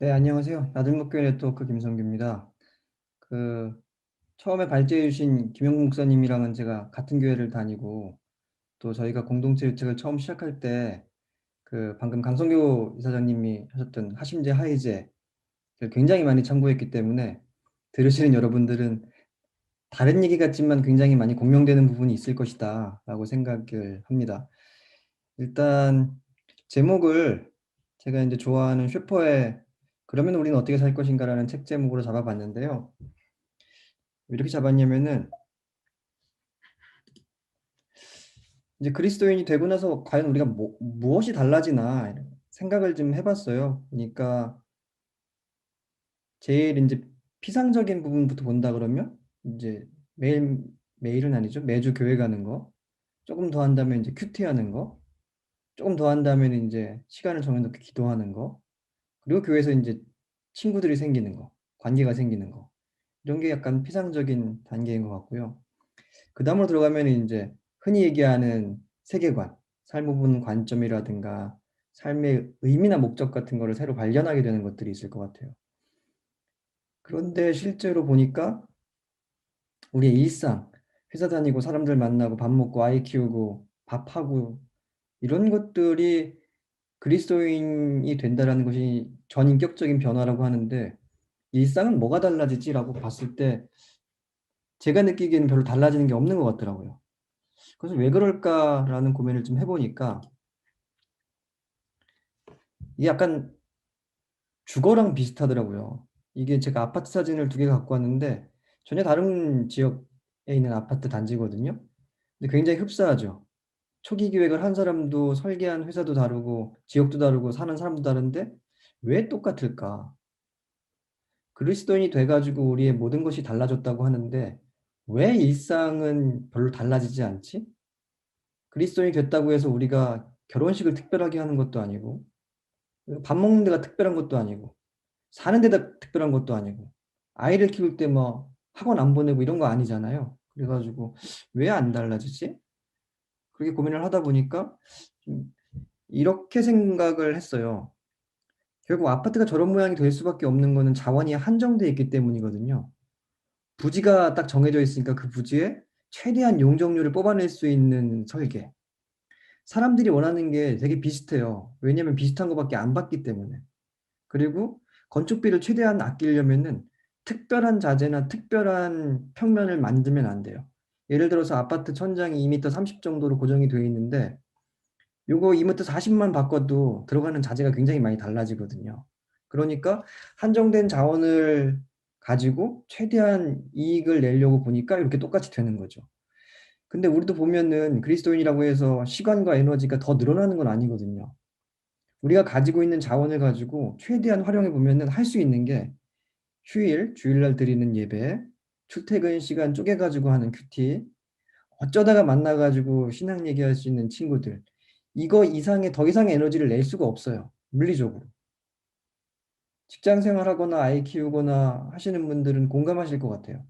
네, 안녕하세요. 나들목교회 네트워크 김성규입니다. 그 처음에 발제해 주신 김영국 목사님이랑은 제가 같은 교회를 다니고, 또 저희가 공동체 유책을 처음 시작할 때 방금 강성규 이사장님이 하셨던 하심제 하이제를 굉장히 많이 참고했기 때문에, 들으시는 여러분들은 다른 얘기 같지만 굉장히 많이 공명되는 부분이 있을 것이다 라고 생각을 합니다. 일단 제목을 제가 이제 좋아하는 셰퍼의 "그러면 우리는 어떻게 살 것인가라는 책 제목으로 잡아봤는데요. 왜 이렇게 잡았냐면은, 이제 그리스도인이 되고 나서 과연 우리가 무엇이 달라지나 이런 생각을 좀 해봤어요. 그러니까 제일 이제 피상적인 부분부터 본다 그러면, 이제 매일은 아니죠. 매주 교회 가는 거, 조금 더 한다면 이제 큐티하는 거, 조금 더 한다면 이제 시간을 정해놓고 기도하는 거, 그리고 교회에서 이제 친구들이 생기는 거, 관계가 생기는 거, 이런 게 약간 피상적인 단계인 것 같고요. 그 다음으로 들어가면 이제 흔히 얘기하는 세계관, 삶을 보는 관점이라든가 삶의 의미나 목적 같은 거를 새로 발견하게 되는 것들이 있을 것 같아요. 그런데 실제로 보니까 우리의 일상, 회사 다니고 사람들 만나고 밥 먹고 아이 키우고 밥하고, 이런 것들이 그리스도인이 된다라는 것이 전인격적인 변화라고 하는데, 일상은 뭐가 달라지지라고 봤을 때 제가 느끼기에는 별로 달라지는 게 없는 것 같더라고요. 그래서 왜 그럴까라는 고민을 좀 해보니까, 이게 약간 주거랑 비슷하더라고요. 이게 제가 아파트 사진을 두 개 갖고 왔는데, 전혀 다른 지역에 있는 아파트 단지거든요. 근데 굉장히 흡사하죠. 초기 기획을 한 사람도 설계한 회사도 다르고 지역도 다르고 사는 사람도 다른데 왜 똑같을까? 그리스도인이 돼가지고 우리의 모든 것이 달라졌다고 하는데 왜 일상은 별로 달라지지 않지? 그리스도인이 됐다고 해서 우리가 결혼식을 특별하게 하는 것도 아니고, 밥 먹는 데가 특별한 것도 아니고, 사는 데다 특별한 것도 아니고, 아이를 키울 때 뭐 학원 안 보내고 이런 거 아니잖아요. 그래가지고 왜 안 달라지지? 그렇게 고민을 하다 보니까 좀 이렇게 생각을 했어요. 결국 아파트가 저런 모양이 될 수밖에 없는 거는 자원이 한정돼 있기 때문이거든요. 부지가 딱 정해져 있으니까 그 부지에 최대한 용적률을 뽑아낼 수 있는 설계. 사람들이 원하는 게 되게 비슷해요. 왜냐면 비슷한 것밖에 안 받기 때문에. 그리고 건축비를 최대한 아끼려면은 특별한 자재나 특별한 평면을 만들면 안 돼요. 예를 들어서 아파트 천장이 2m 30 정도로 고정이 되어 있는데, 요거 2m 40만 바꿔도 들어가는 자재가 굉장히 많이 달라지거든요. 그러니까 한정된 자원을 가지고 최대한 이익을 내려고 보니까 이렇게 똑같이 되는 거죠. 근데 우리도 보면은 그리스도인이라고 해서 시간과 에너지가 더 늘어나는 건 아니거든요. 우리가 가지고 있는 자원을 가지고 최대한 활용해 보면은 할 수 있는 게, 주일날 드리는 예배, 출퇴근 시간 쪼개가지고 하는 큐티, 어쩌다가 만나가지고 신앙 얘기할 수 있는 친구들, 이거 이상의 더 이상의 에너지를 낼 수가 없어요. 물리적으로. 직장 생활하거나 아이 키우거나 하시는 분들은 공감하실 것 같아요.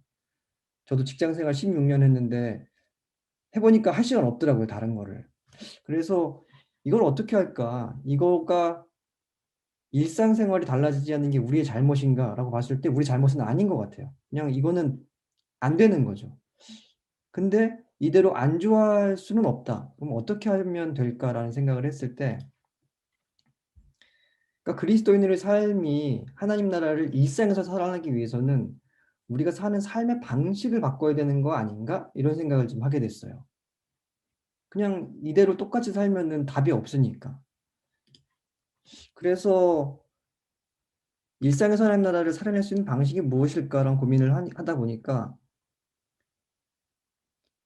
저도 직장 생활 16년 했는데 해보니까 할 시간 없더라고요, 다른 거를. 그래서 이걸 어떻게 할까? 이거가 일상생활이 달라지지 않는 게 우리의 잘못인가라고 봤을 때 우리 잘못은 아닌 것 같아요. 그냥 이거는 안 되는 거죠. 근데 이대로 안 좋아할 수는 없다. 그럼 어떻게 하면 될까라는 생각을 했을 때, 그러니까 그리스도인의 삶이 하나님 나라를 일상에서 살아가기 위해서는 우리가 사는 삶의 방식을 바꿔야 되는 거 아닌가? 이런 생각을 좀 하게 됐어요. 그냥 이대로 똑같이 살면은 답이 없으니까. 그래서 일상에서 하나님 나라를 살아낼 수 있는 방식이 무엇일까라는 고민을 하다 보니까,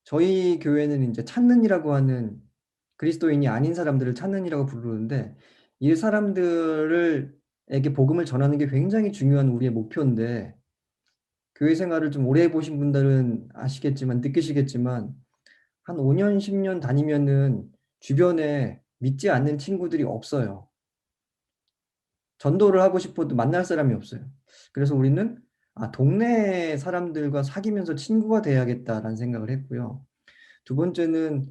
저희 교회는 이제 찾는이라고 하는, 그리스도인이 아닌 사람들을 찾는이라고 부르는데, 이 사람들을 에게 복음을 전하는 게 굉장히 중요한 우리의 목표인데, 교회 생활을 좀 오래 해보신 분들은 아시겠지만 느끼시겠지만 한 5년 10년 다니면은 주변에 믿지 않는 친구들이 없어요. 전도를 하고 싶어도 만날 사람이 없어요. 그래서 우리는 동네 사람들과 사귀면서 친구가 돼야겠다라는 생각을 했고요. 두 번째는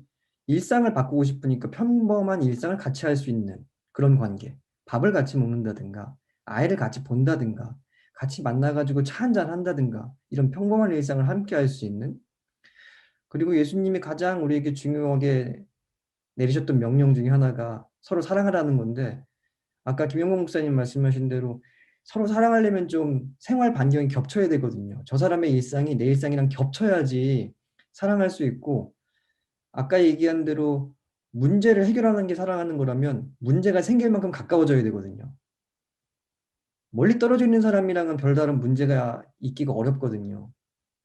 일상을 바꾸고 싶으니까 평범한 일상을 같이 할 수 있는 그런 관계. 밥을 같이 먹는다든가 아이를 같이 본다든가 같이 만나가지고 차 한잔 한다든가 이런 평범한 일상을 함께 할 수 있는, 그리고 예수님이 가장 우리에게 중요하게 내리셨던 명령 중에 하나가 서로 사랑하라는 건데, 아까 김영봉 목사님 말씀하신 대로 서로 사랑하려면 좀 생활 반경이 겹쳐야 되거든요. 저 사람의 일상이 내 일상이랑 겹쳐야지 사랑할 수 있고, 아까 얘기한 대로 문제를 해결하는 게 사랑하는 거라면 문제가 생길 만큼 가까워져야 되거든요. 멀리 떨어져 있는 사람이랑은 별다른 문제가 있기가 어렵거든요.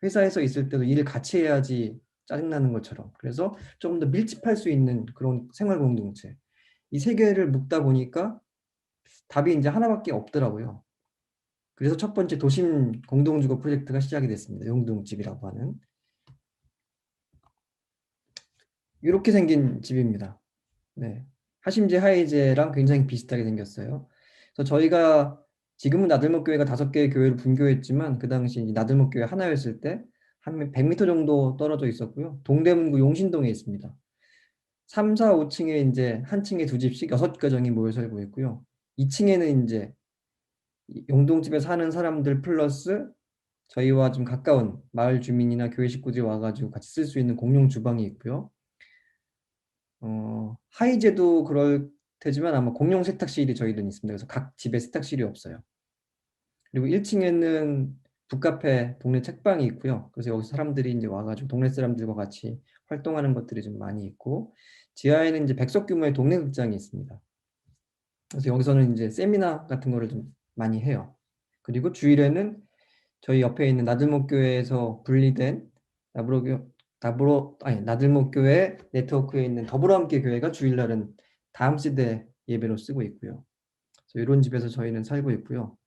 회사에서 있을 때도 일을 같이 해야지 짜증나는 것처럼. 그래서 조금 더 밀집할 수 있는 그런 생활 공동체. 이 세 개를 묶다 보니까 답이 이제 하나밖에 없더라고요. 그래서 첫 번째 도심 공동주거 프로젝트가 시작이 됐습니다. 용동집이라고 하는. 이렇게 생긴 집입니다. 네. 하심제 하이제랑 굉장히 비슷하게 생겼어요. 그래서 저희가 지금은 나들목교회가 5개의 교회로 분교했지만 그 당시 나들목교회 하나였을 때 한 100m 정도 떨어져 있었고요. 동대문구 용신동에 있습니다. 3, 4, 5층에 이제 한 층에 두 집씩 6가정이 모여 살고 있고요. 2층에는 이제 용동집에 사는 사람들 플러스 저희와 좀 가까운 마을 주민이나 교회 식구들이 와가지고 같이 쓸 수 있는 공용 주방이 있고요. 하이제도 그럴 테지만 아마 공용 세탁실이 저희는 있습니다. 그래서 각 집에 세탁실이 없어요. 그리고 1층에는 북카페 동네 책방이 있고요. 그래서 여기서 사람들이 이제 와가지고 동네 사람들과 같이 활동하는 것들이 좀 많이 있고, 지하에는 이제 100석 규모의 동네 극장이 있습니다. 그래서 여기서는 이제 세미나 같은 거를 좀 많이 해요. 그리고 주일에는 저희 옆에 있는 나들목교회에서 분리된 나들목교회 네트워크에 있는 더불어함께 교회가 주일날은 다음 세대 예배로 쓰고 있고요. 그래서 이런 집에서 저희는 살고 있고요.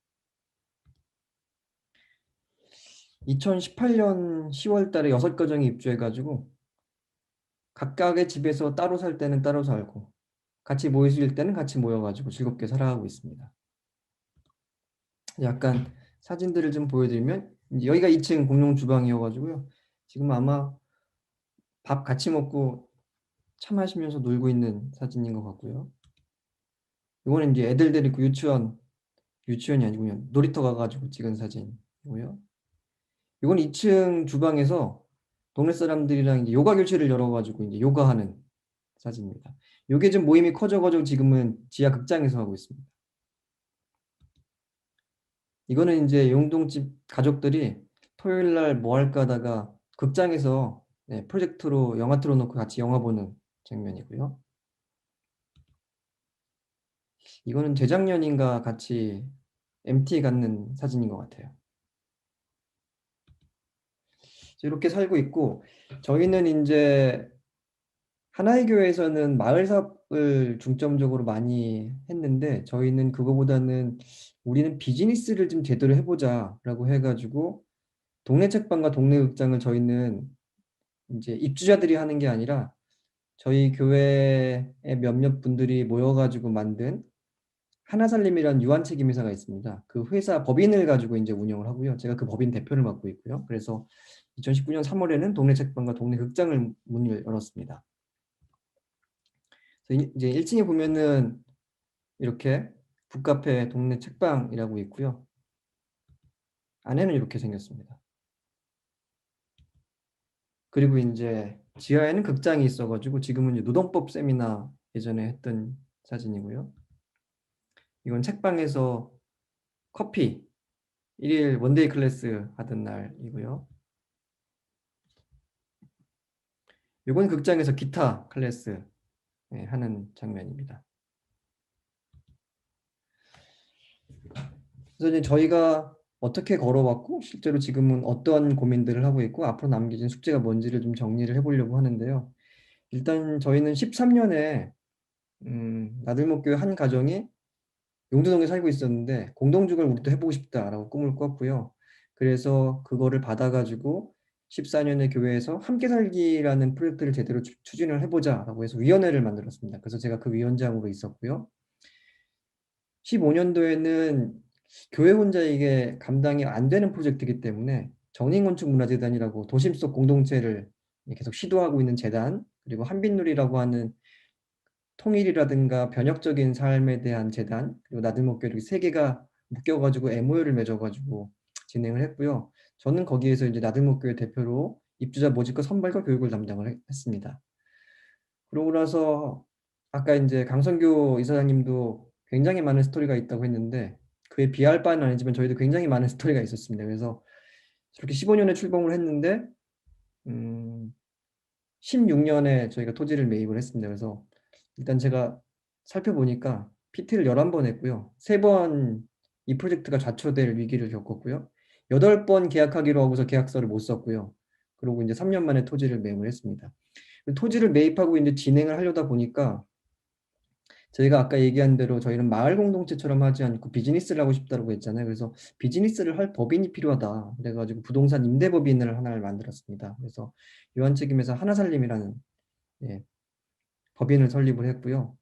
2018년 10월 달에 6가정이 입주해가지고 각각의 집에서 따로 살 때는 따로 살고 같이 모이실 때는 같이 모여가지고 즐겁게 살아가고 있습니다. 약간 사진들을 좀 보여드리면 이제 여기가 2층 공용 주방이어가지고요. 지금 아마 밥 같이 먹고 차 마시면서 놀고 있는 사진인 것 같고요. 이거는 이제 애들 데리고 유치원이 아니고요. 놀이터 가가지고 찍은 사진이고요. 이건 2층 주방에서 동네 사람들이랑 이제 요가 교실을 열어가지고 이제 요가하는 사진입니다. 요게 좀 모임이 커져가지고 지금은 지하 극장에서 하고 있습니다. 이거는 이제 용동집 가족들이 토요일 날 뭐 할까 하다가 극장에서 프로젝터로 영화 틀어놓고 같이 영화 보는 장면이고요. 이거는 재작년인가 같이 MT 갖는 사진인 것 같아요. 이렇게 살고 있고, 저희는 이제 하나의 교회에서는 마을 사업을 중점적으로 많이 했는데, 저희는 그거보다는 우리는 비즈니스를 좀 제대로 해보자라고 해가지고 동네 책방과 동네 극장을 저희는 이제 입주자들이 하는 게 아니라 저희 교회의 몇몇 분들이 모여가지고 만든 하나살림이라는 유한책임회사가 있습니다. 그 회사 법인을 가지고 이제 운영을 하고요. 제가 그 법인 대표를 맡고 있고요. 그래서 2019년 3월에는 동네 책방과 동네 극장을 문을 열었습니다. 그래서 이제 1층에 보면은 이렇게 북카페 동네 책방이라고 있고요. 안에는 이렇게 생겼습니다. 그리고 이제 지하에는 극장이 있어가지고 지금은 이제 노동법 세미나 예전에 했던 사진이고요. 이건 책방에서 커피 1일 원데이 클래스 하던 날이고요. 이건 극장에서 기타 클래스 하는 장면입니다. 그래서 이제 저희가 어떻게 걸어왔고 실제로 지금은 어떠한 고민들을 하고 있고 앞으로 남겨진 숙제가 뭔지를 좀 정리를 해보려고 하는데요. 일단 저희는 13년에 나들목교회 한 가정이 용두동에 살고 있었는데 공동주거를 우리도 해보고 싶다라고 꿈을 꿨고요. 그래서 그거를 받아가지고 14년에 교회에서 함께 살기라는 프로젝트를 제대로 추진을 해보자라고 해서 위원회를 만들었습니다. 그래서 제가 그 위원장으로 있었고요. 15년도에는 교회 혼자 이게 감당이 안 되는 프로젝트이기 때문에 정인건축문화재단이라고 도심 속 공동체를 계속 시도하고 있는 재단, 그리고 한빛누리라고 하는 통일이라든가 변혁적인 삶에 대한 재단, 그리고 나들목교 이렇게 세 개가 묶여가지고 MOU를 맺어가지고 진행을 했고요. 저는 거기에서 이제 나들목교회 대표로 입주자 모집과 선발과 교육을 담당을 했습니다. 그러고 나서 아까 이제 강선교 이사장님도 굉장히 많은 스토리가 있다고 했는데 그에 비할 바는 아니지만 저희도 굉장히 많은 스토리가 있었습니다. 그래서 저렇게 15년에 출범을 했는데 16년에 저희가 토지를 매입을 했습니다. 그래서 일단 제가 살펴보니까 PT를 11번 했고요. 3번 이 프로젝트가 좌초될 위기를 겪었고요. 8번 계약하기로 하고서 계약서를 못 썼고요. 그리고 이제 3년 만에 토지를 매입을 했습니다. 토지를 매입하고 이제 진행을 하려다 보니까 저희가 아까 얘기한 대로 저희는 마을 공동체처럼 하지 않고 비즈니스를 하고 싶다고 했잖아요. 그래서 비즈니스를 할 법인이 필요하다. 그래가지고 부동산 임대법인을 하나를 만들었습니다. 그래서 유한책임에서 하나살림이라는 예, 법인을 설립을 했고요.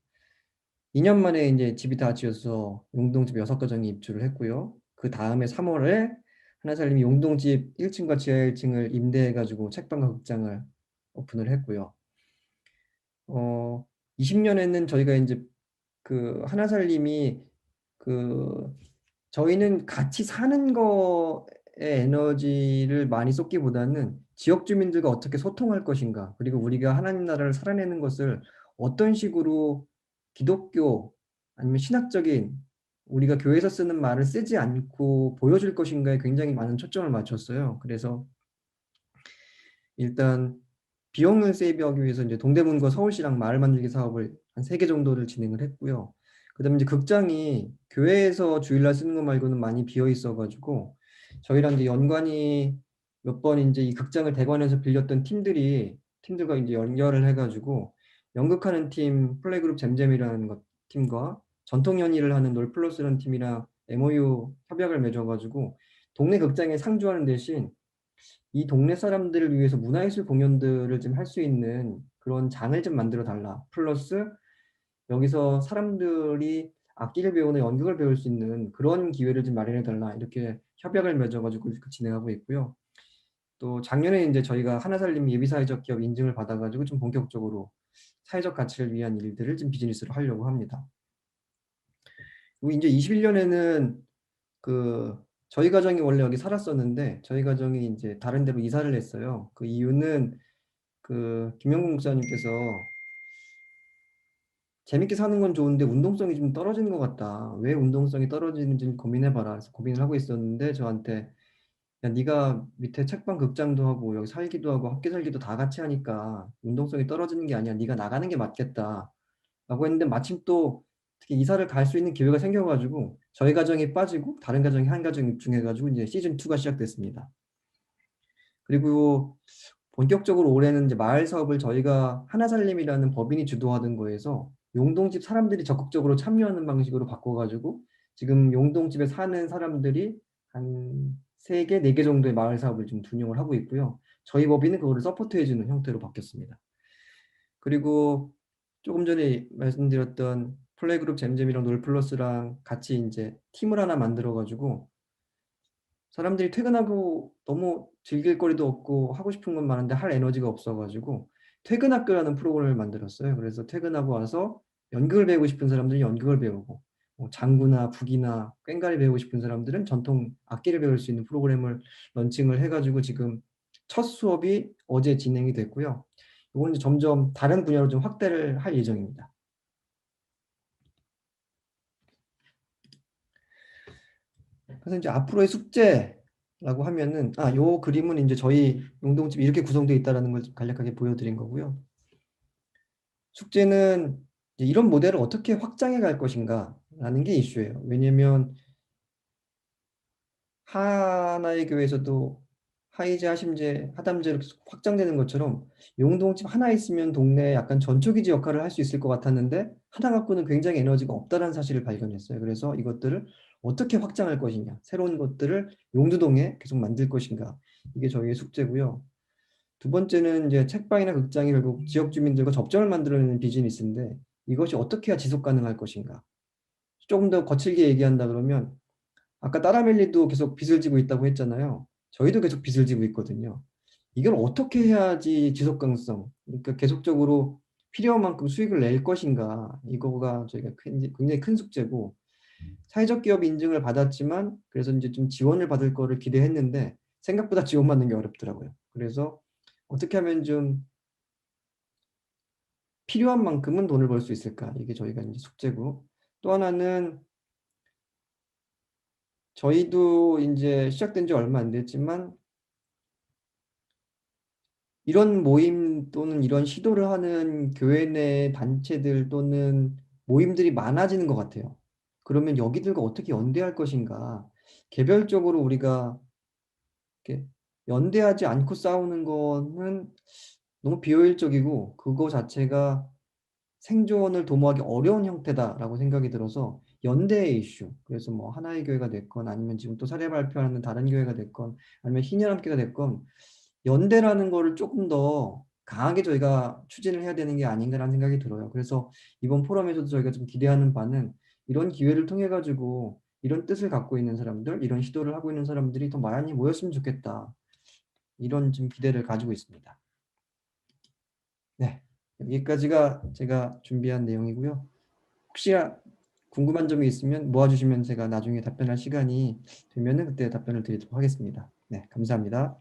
2년 만에 이제 집이 다 지어서 용동집 6가정이 입주를 했고요. 그 다음에 3월에 하나살림이 용동집 1층과 지하 1층을 임대해가지고 책방과 극장을 오픈을 했고요. 20년에는 저희가 이제 그 하나살림이 그 저희는 같이 사는 거에 에너지를 많이 쏟기보다는 지역 주민들과 어떻게 소통할 것인가, 그리고 우리가 하나님 나라를 살아내는 것을 어떤 식으로 기독교 아니면 신학적인 우리가 교회에서 쓰는 말을 쓰지 않고 보여줄 것인가에 굉장히 많은 초점을 맞췄어요. 그래서 일단 비용을 세이브하기 위해서 이제 동대문과 서울시랑 마을 만들기 사업을 한 3개 정도를 진행을 했고요. 그다음에 이제 극장이 교회에서 주일날 쓰는 거 말고는 많이 비어 있어가지고 저희랑 이제 연관이 몇 번 이제 이 극장을 대관해서 빌렸던 팀들과 이제 연결을 해가지고 연극하는 팀 플레이그룹 잼잼이라는 팀과 전통 연희를 하는 놀플러스라는 팀이랑 MOU 협약을 맺어가지고 동네 극장에 상주하는 대신 이 동네 사람들을 위해서 문화예술 공연들을 좀 할 수 있는 그런 장을 좀 만들어 달라. 플러스 여기서 사람들이 악기를 배우는 연극을 배울 수 있는 그런 기회를 좀 마련해 달라. 이렇게 협약을 맺어가지고 진행하고 있고요. 또 작년에 이제 저희가 하나살림 예비사회적 기업 인증을 받아가지고 좀 본격적으로 사회적 가치를 위한 일들을 좀 비즈니스로 하려고 합니다. 그리고 이제 21년에는 그 저희 가정이 원래 여기 살았었는데 저희 가정이 이제 다른 데로 이사를 했어요. 그 이유는 그 김영국 목사님께서 재밌게 사는 건 좋은데 운동성이 좀 떨어지는 것 같다. 왜 운동성이 떨어지는지 고민해봐라. 그래서 고민을 하고 있었는데 저한테 야 네가 밑에 책방 극장도 하고 여기 살기도 하고 학교 살기도 다 같이 하니까 운동성이 떨어지는 게 아니야. 네가 나가는 게 맞겠다. 라고 했는데 마침 또 특히 이사를 갈 수 있는 기회가 생겨가지고 저희 가정이 빠지고 다른 가정이 한 가정 입중해가지고 이제 시즌 2가 시작됐습니다. 그리고 본격적으로 올해는 이제 마을 사업을 저희가 하나살림이라는 법인이 주도하던 거에서 용동집 사람들이 적극적으로 참여하는 방식으로 바꿔가지고 지금 용동집에 사는 사람들이 한 3개, 4개 정도의 마을 사업을 좀 운영을 하고 있고요. 저희 법인은 그거를 서포트해주는 형태로 바뀌었습니다. 그리고 조금 전에 말씀드렸던 플레이그룹 잼잼이랑 놀플러스랑 같이 이제 팀을 하나 만들어가지고 사람들이 퇴근하고 너무 즐길 거리도 없고 하고 싶은 건 많은데 할 에너지가 없어가지고 퇴근학교라는 프로그램을 만들었어요. 그래서 퇴근하고 와서 연극을 배우고 싶은 사람들은 연극을 배우고 뭐 장구나 북이나 꽹과리 배우고 싶은 사람들은 전통 악기를 배울 수 있는 프로그램을 런칭을 해가지고 지금 첫 수업이 어제 진행이 됐고요. 이거는 이제 점점 다른 분야로 좀 확대를 할 예정입니다. 그래서 이제 앞으로의 숙제라고 하면은 요 그림은 이제 저희 용동집이 이렇게 구성되어 있다라는 걸 간략하게 보여드린 거고요. 숙제는 이제 이런 모델을 어떻게 확장해 갈 것인가라는 게 이슈예요. 왜냐면 하나의 교회에서도 하이제, 하심제, 하담제로 계속 확장되는 것처럼 용동집 하나 있으면 동네에 약간 전초기지 역할을 할 수 있을 것 같았는데 하나 갖고는 굉장히 에너지가 없다는 사실을 발견했어요. 그래서 이것들을 어떻게 확장할 것이냐, 새로운 것들을 용두동에 계속 만들 것인가, 이게 저희의 숙제고요. 두 번째는 이제 책방이나 극장이 결국 지역 주민들과 접점을 만들어내는 비즈니스인데 이것이 어떻게 해야 지속 가능할 것인가. 조금 더 거칠게 얘기한다 그러면 아까 따라멜리도 계속 빚을 지고 있다고 했잖아요. 저희도 계속 빚을 지고 있거든요. 이걸 어떻게 해야지 지속 가능성, 그러니까 계속적으로 필요한 만큼 수익을 낼 것인가, 이거가 저희가 굉장히 큰 숙제고, 사회적 기업 인증을 받았지만 그래서 이제 좀 지원을 받을 거를 기대했는데 생각보다 지원받는 게 어렵더라고요. 그래서 어떻게 하면 좀 필요한 만큼은 돈을 벌 수 있을까? 이게 저희가 이제 숙제고 또 하나는 저희도 이제 시작된 지 얼마 안 됐지만 이런 모임 또는 이런 시도를 하는 교회 내 단체들 또는 모임들이 많아지는 것 같아요. 그러면 여기들과 어떻게 연대할 것인가? 개별적으로 우리가 이렇게 연대하지 않고 싸우는 거는 너무 비효율적이고 그거 자체가 생존을 도모하기 어려운 형태다라고 생각이 들어서 연대의 이슈. 그래서 뭐 하나의 교회가 됐건 아니면 지금 또 사례 발표하는 다른 교회가 됐건 아니면 희년함께가 됐건 연대라는 거를 조금 더 강하게 저희가 추진을 해야 되는 게 아닌가라는 생각이 들어요. 그래서 이번 포럼에서도 저희가 좀 기대하는 바는 이런 기회를 통해 가지고 이런 뜻을 갖고 있는 사람들, 이런 시도를 하고 있는 사람들이 더 많이 모였으면 좋겠다. 이런 좀 기대를 가지고 있습니다. 네. 여기까지가 제가 준비한 내용이고요. 혹시 궁금한 점이 있으면 모아주시면 제가 나중에 답변할 시간이 되면은 그때 답변을 드리도록 하겠습니다. 네, 감사합니다.